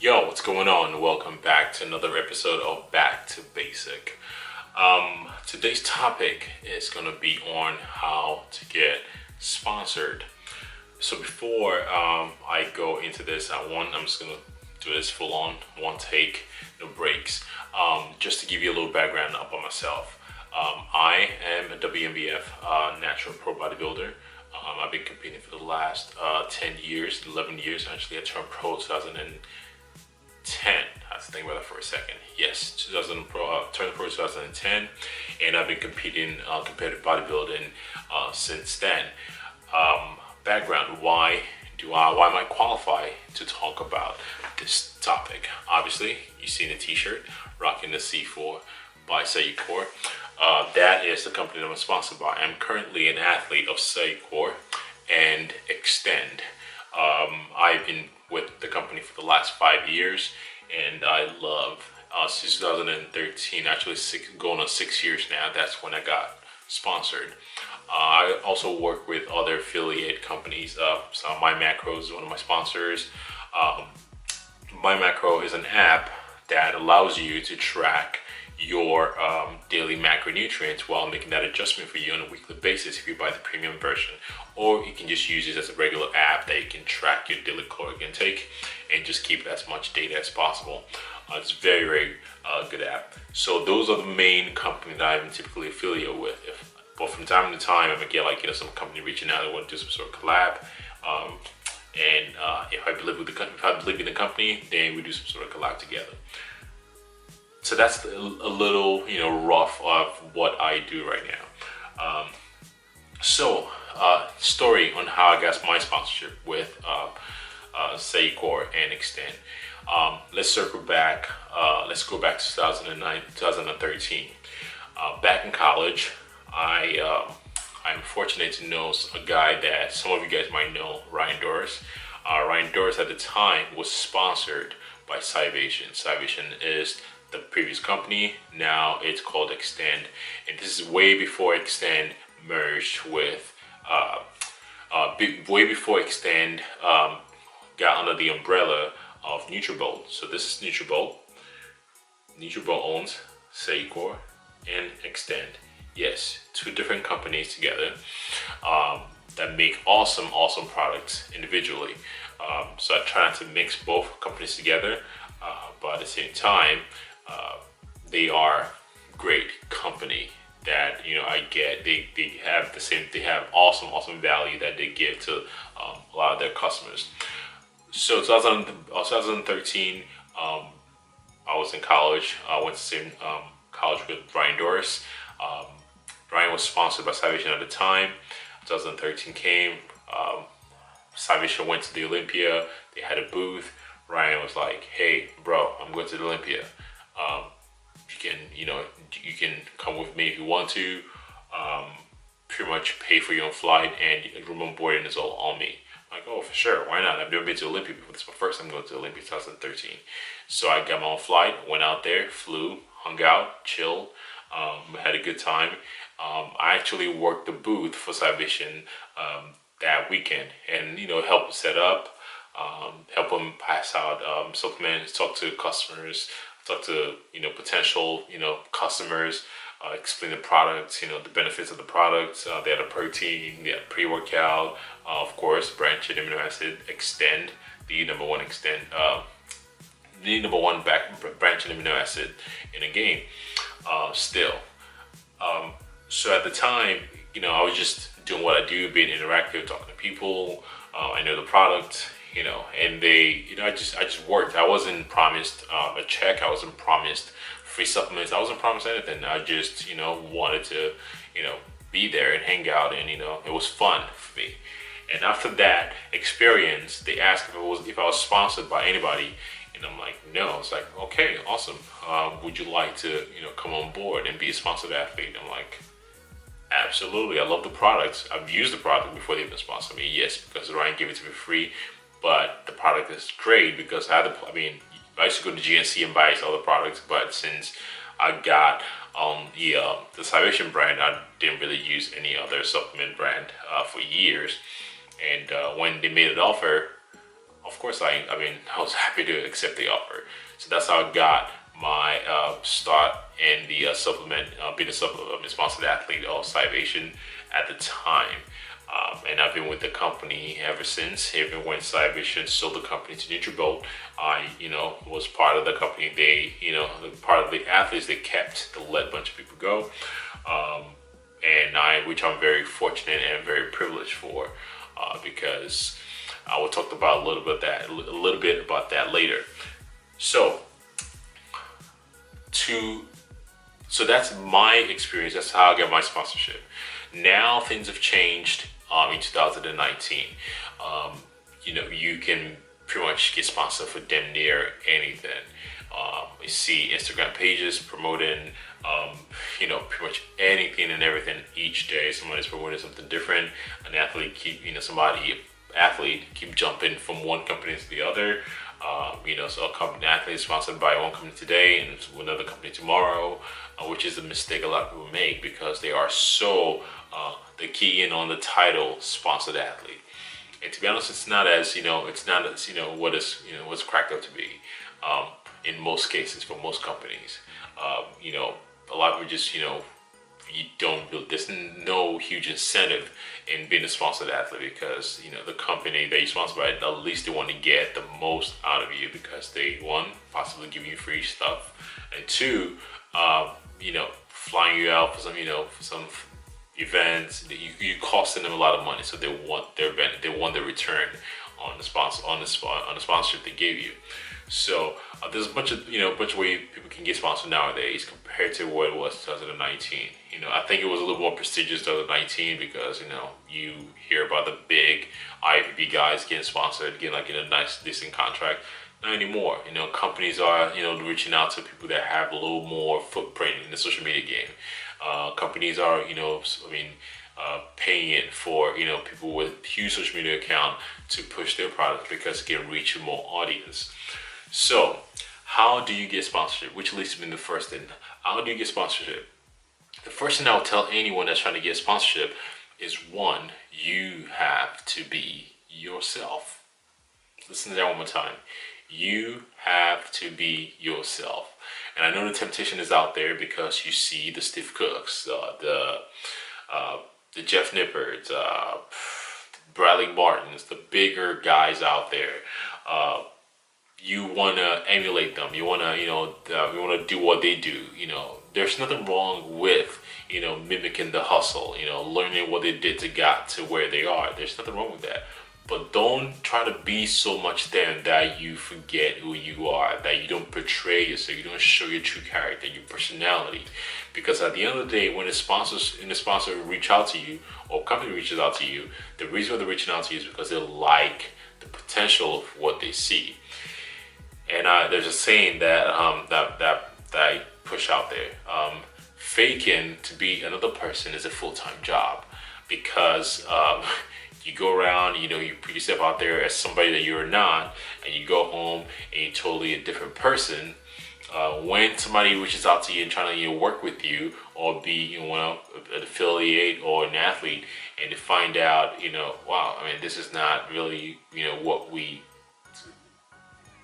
Yo, what's going on? Welcome back to another episode of Back to Basic. Today's topic is going to be on how to get sponsored. So before I go into this, I'm just going to do this full on, one take, no breaks. Just to give you a little background about myself. I am a WNBF natural pro bodybuilder. I've been competing for the last 10 years, 11 years actually. I turned pro 2010. I have to think about that for a second. Yes, 2000 pro, turned pro 2010, and I've been competing competitive bodybuilding since then. Background: why am I qualified to talk about this topic? Obviously, you see the T-shirt, rocking the C4 by Saycor. That is the company that I'm sponsored by. I'm currently an athlete of Saycor and Extend. I've been with the company for the last 5 years, and I love since 2013, actually going on 6 years now. That's when I got sponsored. I also work with other affiliate companies. So My Macro is one of my sponsors. Um, My Macro is an app that allows you to track your daily macronutrients while making that adjustment for you on a weekly basis if you buy the premium version. Or you can just use it as a regular app that you can track your daily caloric intake and just keep as much data as possible. It's very, very good app. So those are the main companies that I'm typically affiliated with. But from time to time, I might get some company reaching out and want to do some sort of collab. If I believe in the company, then we do some sort of collab together. So that's a little, rough of what I do right now. Story on how I got my sponsorship with Saycor and Extend. Let's circle back. Let's go back to 2009, 2013. Back in college, I'm fortunate to know a guy that some of you guys might know, Ryan Doris. Ryan Doris at the time was sponsored by Cybation. Cybation is the previous company. Now it's called Extend, and this is way before Extend merged with, way before Extend got under the umbrella of Nutrabolt. So this is Nutrabolt. Nutrabolt owns Saycor and Extend. Yes, two different companies together that make awesome products individually. So I try not to mix both companies together, but at the same time, they are great company that I get. They have they have awesome value that they give to a lot of their customers. So 2013, I was in college. I went to the same college with Brian Doris. Brian was sponsored by Salvation at the time. 2013 came. Salvation went to the Olympia. They had a booth. Ryan was like, "Hey, bro, I'm going to the Olympia. You can come with me if you want to. Pretty much pay for your own flight and room and boarding is all on me." I'm like, "Oh, for sure, why not? I've never been to Olympia before. This is my first time going to Olympia 2013." So I got my own flight, went out there, flew, hung out, chilled, had a good time. I actually worked the booth for Salvation that weekend, and help set up, help them pass out supplements, talk to customers, talk to potential customers, explain the products, the benefits of the products. They had a protein, they had pre-workout, of course, branched amino acid, Extend, the number one Extend, the number one branched amino acid in a game. Still, so at the time, I was just doing what I do, being interactive, talking to people. I know the product, and I just worked. I wasn't promised a check. I wasn't promised free supplements. I wasn't promised anything. I just, wanted to, be there and hang out, and it was fun for me. And after that experience, they asked if I was sponsored by anybody, and I'm like, no. It's like, okay, awesome. Would you like to, come on board and be a sponsored athlete? I'm like, absolutely. I love the products. I've used the product before they even sponsored me. Yes, because Ryan gave it to me free, but the product is great because I used to go to GNC and buy other products, but since I got the Salvation brand, I didn't really use any other supplement brand for years. And when they made an offer, of course, I mean, I was happy to accept the offer. So that's how I got my start in the supplement, being a supplement sponsored athlete of Cyvation at the time. And I've been with the company ever since. Even when Cyvation sold the company to Nutribolt, I, was part of the company. They, part of the athletes they kept to let a bunch of people go. Which I'm very fortunate and very privileged for, because I will talk about a little bit about that later. So, so that's my experience. That's how I got my sponsorship. Now things have changed in 2019. You can pretty much get sponsored for damn near anything. You see Instagram pages promoting, pretty much anything and everything each day. Somebody's promoting something different. An athlete keep jumping from one company to the other. So an athlete is sponsored by one company today and another company tomorrow, which is a mistake a lot of people make because they are so they key in on the title sponsored athlete. And to be honest, it's not as what's cracked up to be. In most cases, for most companies, a lot of people just there's no huge incentive in being a sponsored athlete because the company that you sponsor by, at least they want to get the most out of you because they, one, possibly give you free stuff, and two, flying you out for some events. You costing them a lot of money, so they want their return on the sponsorship they gave you. So there's a bunch of ways people can get sponsored nowadays compared to what it was 2019. I think it was a little more prestigious 2019 because you hear about the big IFBB guys getting sponsored, getting like in a nice decent contract. Not anymore. Companies are reaching out to people that have a little more footprint in the social media game. Companies are paying for people with huge social media account to push their products because it can reach a more audience. So, how do you get sponsorship? Which leads me to the first thing. How do you get sponsorship? The first thing I would tell anyone that's trying to get sponsorship is, one, you have to be yourself. Listen to that one more time. You have to be yourself. And I know the temptation is out there because you see the Steve Cooks, the Jeff Nipperts, Bradley Martins, the bigger guys out there. You want to emulate them. You want to, you want to do what they do. There's nothing wrong with, mimicking the hustle. Learning what they did to get to where they are. There's nothing wrong with that. But don't try to be so much them that you forget who you are, that you don't portray yourself, you don't show your true character, your personality. Because at the end of the day, when the sponsor reach out to you, or company reaches out to you, the reason why they're reaching out to you is because they like the potential of what they see. And there's a saying that that I push out there. Faking to be another person is a full-time job because you go around, you put yourself out there as somebody that you're not, and you go home and you're totally a different person. When somebody reaches out to you and trying to work with you or be an affiliate or an athlete, and to find out, wow, this is not really what we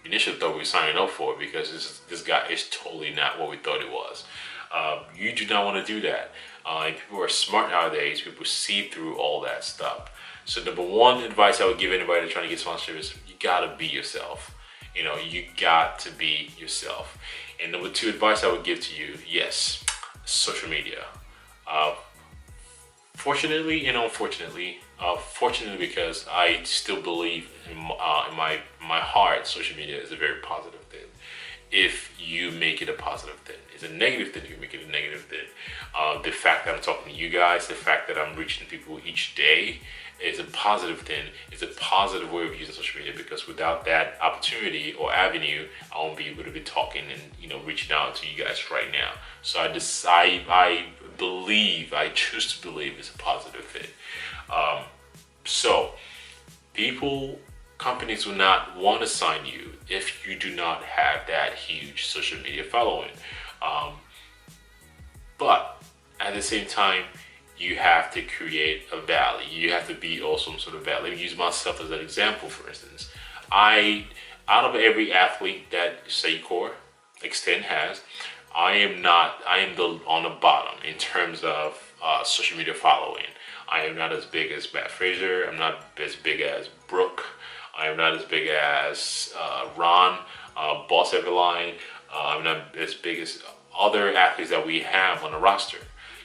initially thought we were signing up for, because this guy is totally not what we thought it was. You do not want to do that. And people are smart nowadays. People see through all that stuff. So number one advice I would give anybody that's trying to get sponsorship is you gotta be yourself. You got to be yourself. And number two advice I would give to you, yes, social media. Fortunately and unfortunately, fortunately because I still believe in my heart, social media is a very positive thing. If you make it a positive thing. It's a negative thing, you make it a negative thing. The fact that I'm talking to you guys, the fact that I'm reaching people each day is a positive thing. It's a positive way of using social media, because without that opportunity or avenue, I won't be able to be talking and reaching out to you guys right now. So I choose to believe it's a positive thing. So companies will not want to sign you if you do not have that huge social media following. But at the same time, you have to create a value. You have to be also some sort of value. Let me use myself as an example, for instance. Out of every athlete that Secor Extend has, I am not. I am the on the bottom in terms of social media following. I am not as big as Matt Fraser. I'm not as big as Brooke. I am not as big as Ron, Boss Everline. I'm not as big as other athletes that we have on the roster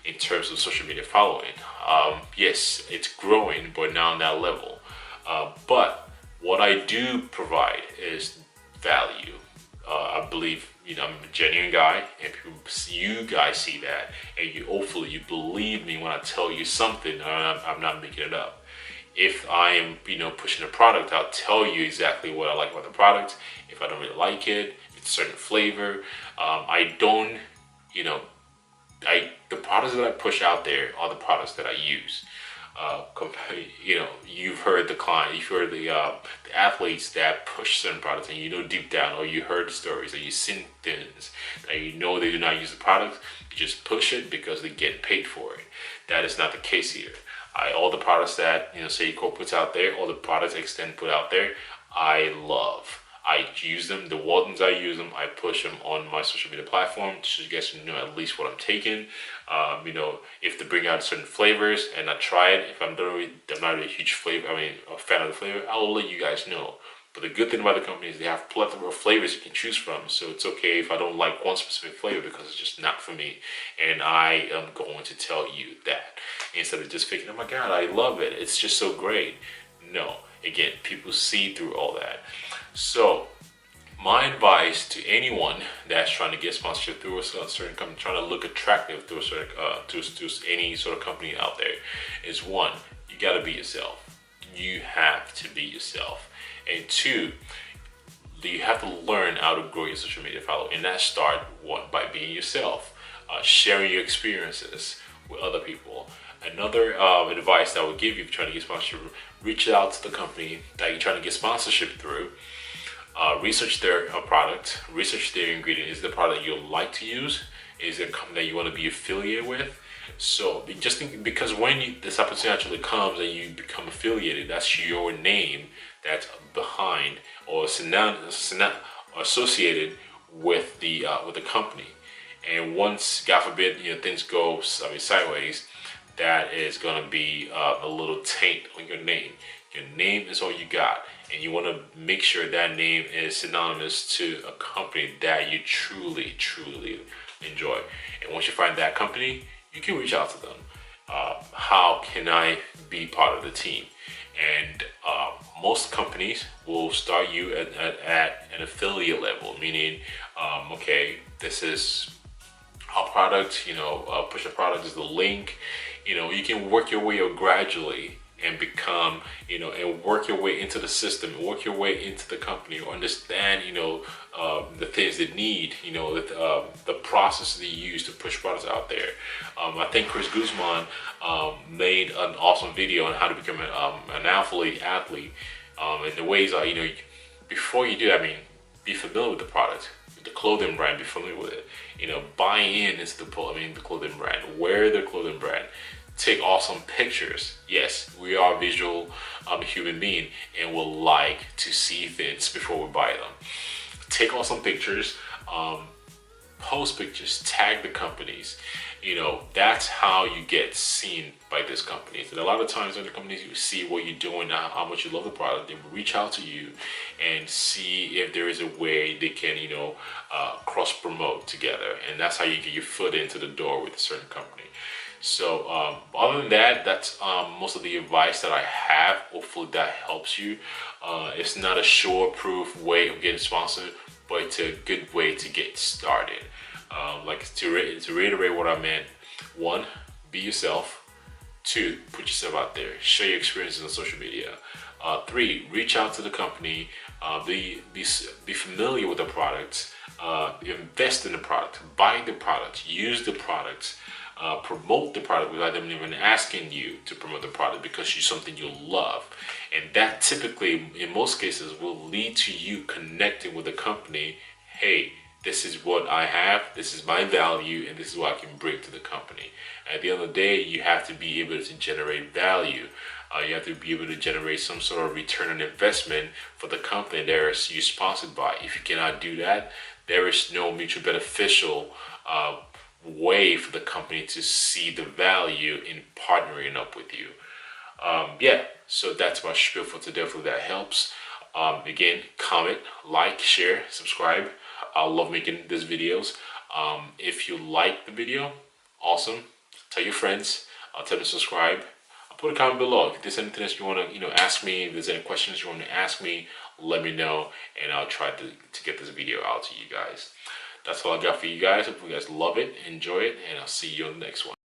in terms of social media following. Yes, it's growing, but not on that level. But what I do provide is value. I believe I'm a genuine guy, and you guys see that, and hopefully you believe me when I tell you something. I'm not making it up. If I am pushing a product, I'll tell you exactly what I like about the product. If I don't really like it, if it's a certain flavor, I don't you know the products that I push out there are the products that I use. You've heard the client, you've heard the athletes that push certain products, and deep down, or you heard the stories, or you seen things that they do not use the product. You just push it because they get paid for it. That is not the case here. All the products that Seiko puts out there, all the products Extend put out there, I love. I use them. The ones I use them, I push them on my social media platform so you guys know at least what I'm taking. If they bring out certain flavors and I try it, if I'm not a huge a fan of the flavor, I'll let you guys know. But the good thing about the company is they have plethora of flavors you can choose from. So it's okay if I don't like one specific flavor because it's just not for me. And I am going to tell you that. Instead of just thinking, oh my God, I love it. It's just so great. No. Again, people see through all that. So my advice to anyone that's trying to get sponsorship through a certain company, trying to look attractive through a certain to any sort of company out there, is one, you got to be yourself. You have to be yourself. And two, you have to learn how to grow your social media following. And that starts by being yourself, sharing your experiences with other people. Another advice that I would give you if you're trying to get sponsorship, reach out to the company that you're trying to get sponsorship through. Research their product, research their ingredient. Is it the product you like to use? Is it a company that you want to be affiliated with? So just think, because when this opportunity actually comes and you become affiliated, that's your name that's behind or associated with the company. And once, God forbid, things go sideways, that is going to be a little taint on your name. Your name is all you got, and you want to make sure that name is synonymous to a company that you truly, truly enjoy. And once you find that company, you can reach out to them. How can I be part of the team? And most companies will start you at an affiliate level, meaning, okay, this is our product, push a product is the link. You can work your way up gradually and become, and work your way into the system, work your way into the company, or understand, the things they need, the process they use to push products out there. I think Chris Guzman made an awesome video on how to become an athlete. And the ways are, before you do that, be familiar with the product, the clothing brand, be familiar with it. Buy into the clothing brand, wear the clothing brand. Take awesome pictures. Yes, we are visual human being and will like to see things before we buy them. Take awesome pictures, post pictures, tag the companies. That's how you get seen by these companies. And a lot of times in the companies, you see what you're doing, how much you love the product. They will reach out to you and see if there is a way they can, cross promote together. And that's how you get your foot into the door with a certain company. So other than that, that's most of the advice that I have. Hopefully that helps you. It's not a sure-proof way of getting sponsored, but it's a good way to get started. To reiterate what I meant: one, be yourself. Two, put yourself out there. Share your experiences on social media. Three, reach out to the company. Be familiar with the product. Invest in the product. Buy the product. Use the product. Promote the product without them even asking you to promote the product, because it's something you love. And that typically, in most cases, will lead to you connecting with the company. Hey, this is what I have, this is my value, and this is what I can bring to the company. At the end of the day, you have to be able to generate value You have to be able to generate some sort of return on investment for the company that you're sponsored by. If you cannot do that, there is no mutual beneficial way for the company to see the value in partnering up with you. Yeah, so that's my spiel for today. Hopefully that helps. Again, comment, like, share, subscribe. I love making these videos. If you like the video, awesome. Tell your friends. Tell them to subscribe. I'll put a comment below. If there's anything else you want to, ask me, if there's any questions you want to ask me, let me know, and I'll try to get this video out to you guys. That's all I got for you guys. Hope you guys love it, enjoy it, and I'll see you on the next one.